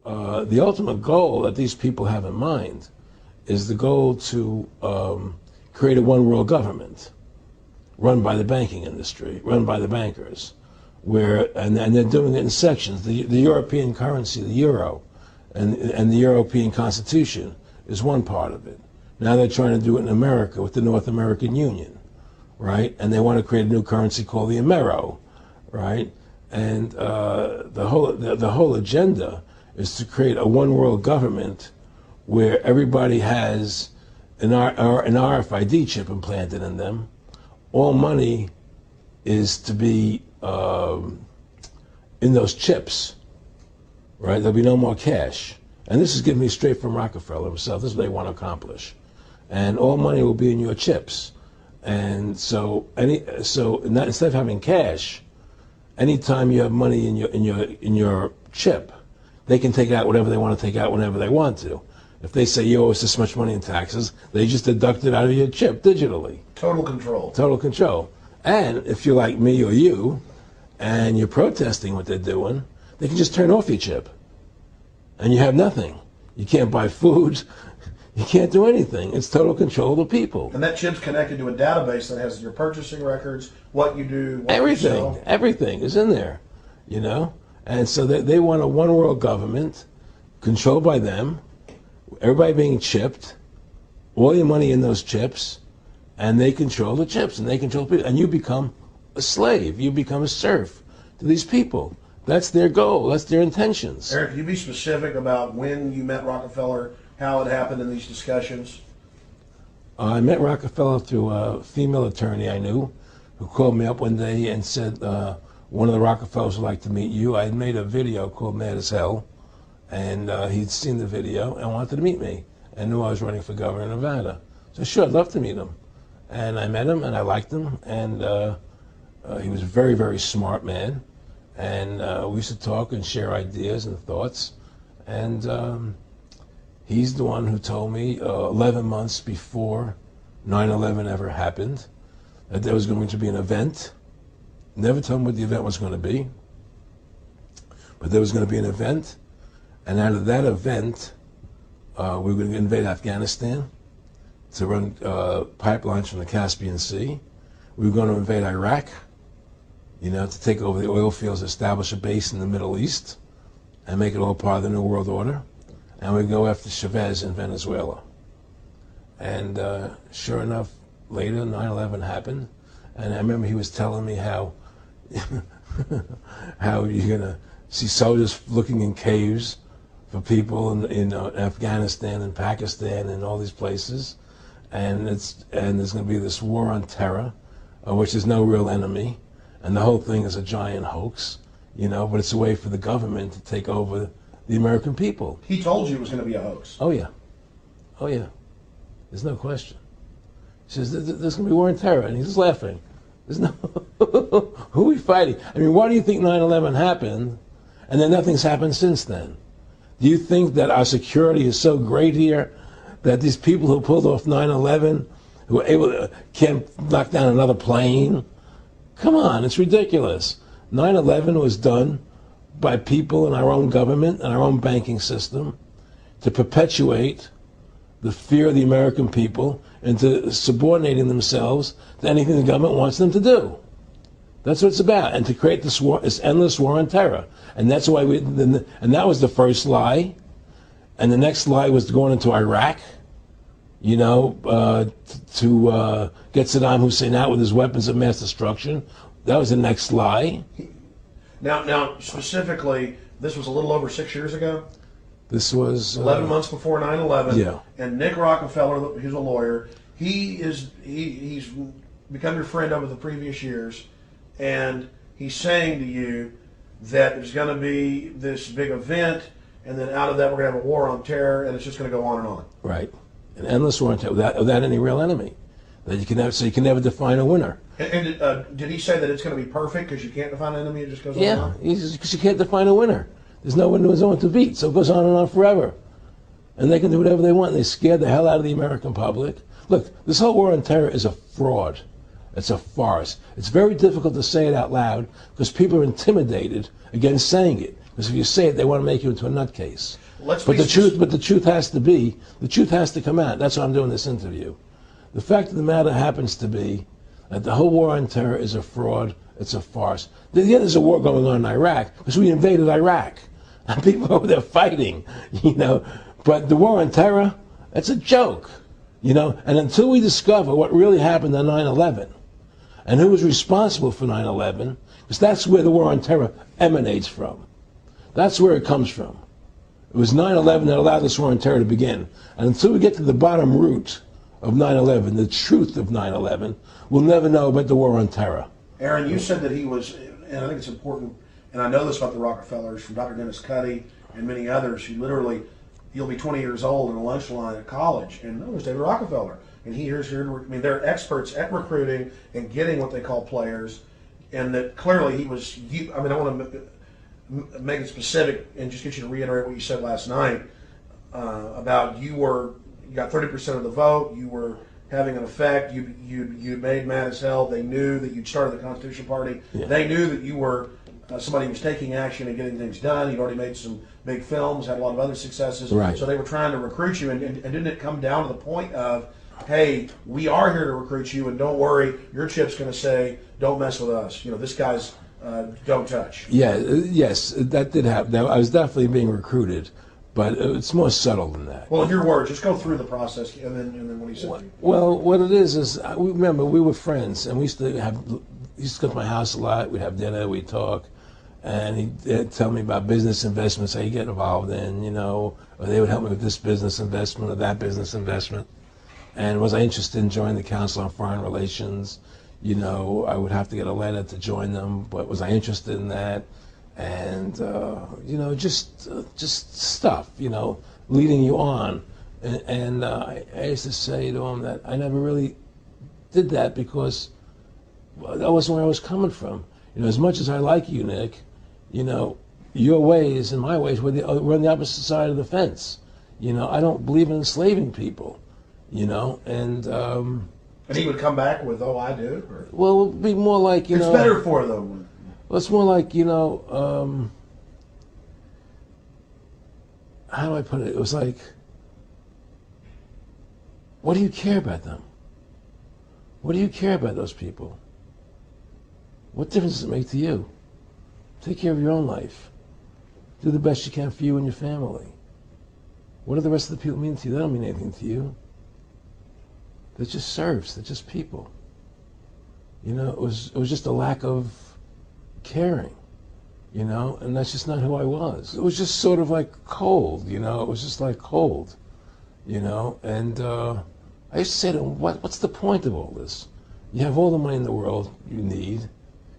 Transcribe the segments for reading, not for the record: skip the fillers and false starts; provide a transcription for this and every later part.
the ultimate goal that these people have in mind is the goal to create a one world government run by the banking industry, run by the bankers, and they're doing it in sections. The European currency, the euro, and the European Constitution is one part of it. Now they're trying to do it in America with the North American Union, right? And they want to create a new currency called the Amero, right? And the whole agenda is to create a one world government where everybody has an RFID chip implanted in them. All money is to be in those chips, right? There'll be no more cash. And this is given me straight from Rockefeller himself. This is what they want to accomplish. And all money will be in your chips. And so instead of having cash, anytime you have money in your chip, they can take out whatever they want to take out whenever they want to. If they say you owe us this much money in taxes, they just deduct it out of your chip digitally. Total control. Total control. And if you're like me or you, and you're protesting what they're doing, they can just turn off your chip. And you have nothing. You can't buy food. You can't do anything. It's total control of the people. And that chip's connected to a database that has your purchasing records, what you do, what everything, you sell. Everything is in there, you know? And so they want a one world government controlled by them, everybody being chipped, all your money in those chips, and they control the chips, and they control people, and you become a slave, you become a serf to these people. That's their goal, that's their intentions. Eric, can you be specific about when you met Rockefeller, how it happened in these discussions? I met Rockefeller through a female attorney I knew who called me up one day and said, one of the Rockefellers would like to meet you. I had made a video called Mad as Hell, and he'd seen the video and wanted to meet me and knew I was running for governor of Nevada. So sure, I'd love to meet him. And I met him and I liked him, and he was a very, very smart man. And we used to talk and share ideas and thoughts. And he's the one who told me 11 months before 9/11 ever happened that there was going to be an event. Never told me what the event was going to be, but there was going to be an event. And out of that event, we were going to invade Afghanistan to run pipelines from the Caspian Sea. We were going to invade Iraq, you know, to take over the oil fields, establish a base in the Middle East, and make it all part of the New World Order. And we'd go after Chavez in Venezuela. And sure enough, later, 9/11 happened. And I remember he was telling me how how you're going to see soldiers looking in caves for people in Afghanistan and Pakistan and all these places. And there's going to be this war on terror, which is no real enemy. And the whole thing is a giant hoax, you know, but it's a way for the government to take over the American people. He told you it was going to be a hoax. Oh, yeah. Oh, yeah. There's no question. He says, there's going to be war on terror. And he's just laughing. There's no... Who are we fighting? I mean, why do you think 9/11 happened and then nothing's happened since then? Do you think that our security is so great here that these people who pulled off 9/11, who were able to, can't knock down another plane? Come on, it's ridiculous. 9/11 was done by people in our own government and our own banking system to perpetuate the fear of the American people into subordinating themselves to anything the government wants them to do. That's what it's about, and to create this war, this endless war on terror. And that's why and that was the first lie. And the next lie was going into Iraq, you know, to get Saddam Hussein out with his weapons of mass destruction. That was the next lie. Now, specifically, this was a little over 6 years ago. This was 11 months before 9/11. Yeah. And Nick Rockefeller, who's a lawyer, he's become your friend over the previous years, and he's saying to you that there's going to be this big event, and then out of that we're going to have a war on terror, and it's just going to go on and on. Right, an endless war on terror without any real enemy. That you can never, so you can never define a winner. And did he say that it's going to be perfect because you can't define an enemy? It just goes on and on? Yeah, because you can't define a winner. There's no one to beat, so it goes on and on forever. And they can do whatever they want. They scared the hell out of the American public. Look, this whole war on terror is a fraud. It's a farce. It's very difficult to say it out loud because people are intimidated against saying it. Because if you say it, they want to make you into a nutcase. Let's But be the truth has to come out. That's why I'm doing this interview. The fact of the matter happens to be that the whole war on terror is a fraud. It's a farce. Yeah, there's a war going on in Iraq because we invaded Iraq. And people over there fighting, you know. But the war on terror, it's a joke, you know. And until we discover what really happened on 9/11 and who was responsible for 9/11, because that's where the war on terror emanates from. That's where it comes from. It was 9/11 that allowed this war on terror to begin. And until we get to the bottom root of 9/11, the truth of 9/11, we'll never know about the war on terror. Aaron, you said that he was, and I think it's important, and I know this about the Rockefellers from Dr. Dennis Cuddy and many others who literally, you'll be 20 years old in a lunch line at college, and there's David Rockefeller. And here's here. I mean, they're experts at recruiting and getting what they call players, and that clearly he was. I mean, I want to make it specific and just get you to reiterate what you said last night about you got 30% of the vote. You were having an effect. You made mad as hell. They knew that you'd started the Constitution Party. Yeah. They knew that you were somebody who was taking action and getting things done. You'd already made some big films, had a lot of other successes. Right. So they were trying to recruit you, and didn't it come down to the point of, hey, we are here to recruit you, and don't worry, your chip's going to say, don't mess with us. You know, this guy's don't touch. Yeah, yes, that did happen. I was definitely being recruited, but it's more subtle than that. Well, in your words, just go through the process, and then what he said. Well, what it is remember, we were friends, and we used to go to my house a lot. We'd have dinner, we'd talk, and he'd tell me about business investments, how you get involved in, you know, or they would help me with this business investment or that business investment. And was I interested in joining the Council on Foreign Relations? You know, I would have to get a letter to join them, but was I interested in that? And, you know, just stuff, you know, leading you on. And I used to say to him that I never really did that because that wasn't where I was coming from. You know, as much as I like you, Nick, you know, your ways and my ways, we're on the opposite side of the fence. You know, I don't believe in enslaving people, you know, and he would come back with, oh, I do? Or? Well, it would be more like, you know. It's better for them. Well, it's more like, you know, how do I put it? It was like, what do you care about them? What do you care about those people? What difference does it make to you? Take care of your own life. Do the best you can for you and your family. What do the rest of the people mean to you? They don't mean anything to you. They're just serfs. They're just people. You know, it was just a lack of caring, you know, and that's just not who I was. It was just sort of like cold, you know. It was just like cold, you know. And I used to say to him, what's the point of all this? You have all the money in the world you need.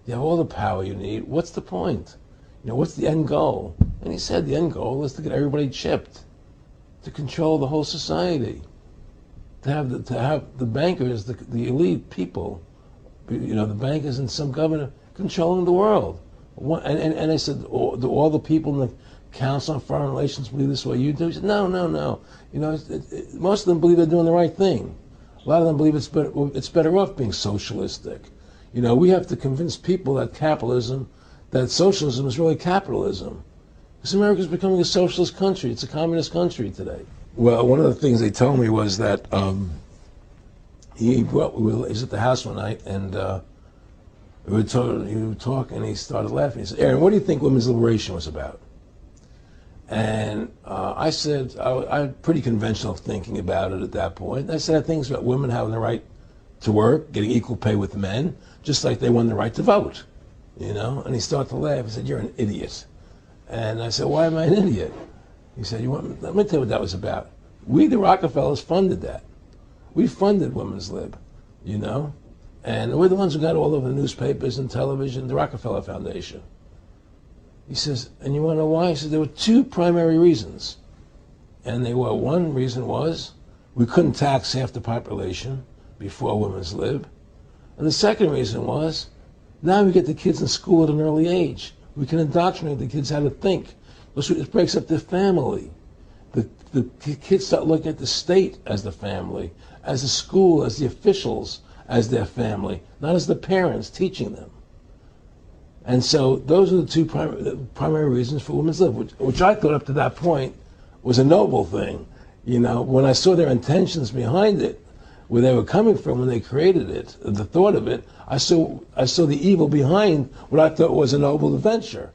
You have all the power you need. What's the point? You know, what's the end goal? And he said the end goal is to get everybody chipped, to control the whole society. To have the bankers, the elite people, you know, the bankers and some governor controlling the world. And I said, do all the people in the Council on Foreign Relations believe this way you do? He said, no. You know, most of them believe they're doing the right thing. A lot of them believe it's better off being socialistic. You know, we have to convince people that that socialism is really capitalism. Because America's becoming a socialist country. It's a communist country today. Well, one of the things they told me was that he was at the house one night, and he would talk, and he started laughing. He said, Aaron, what do you think women's liberation was about? And I said, I had pretty conventional thinking about it at that point. I said, I think it's about women having the right to work, getting equal pay with men, just like they won the right to vote, you know? And he started to laugh. He said, you're an idiot. And I said, why am I an idiot? He said, let me tell you what that was about. We, the Rockefellers, funded that. We funded Women's Lib, you know? And we're the ones who got all over the newspapers and television, the Rockefeller Foundation. He says, and you want to know why? He says, there were two primary reasons. And one reason was we couldn't tax half the population before Women's Lib. And the second reason was, now we get the kids in school at an early age. We can indoctrinate the kids how to think. It breaks up their family. The kids start looking at the state as the family, as the school, as the officials, as their family, not as the parents teaching them. And so those are the two primary reasons for women's lib, which I thought up to that point was a noble thing. You know, when I saw their intentions behind it, where they were coming from when they created it, the thought of it, I saw the evil behind what I thought was a noble adventure.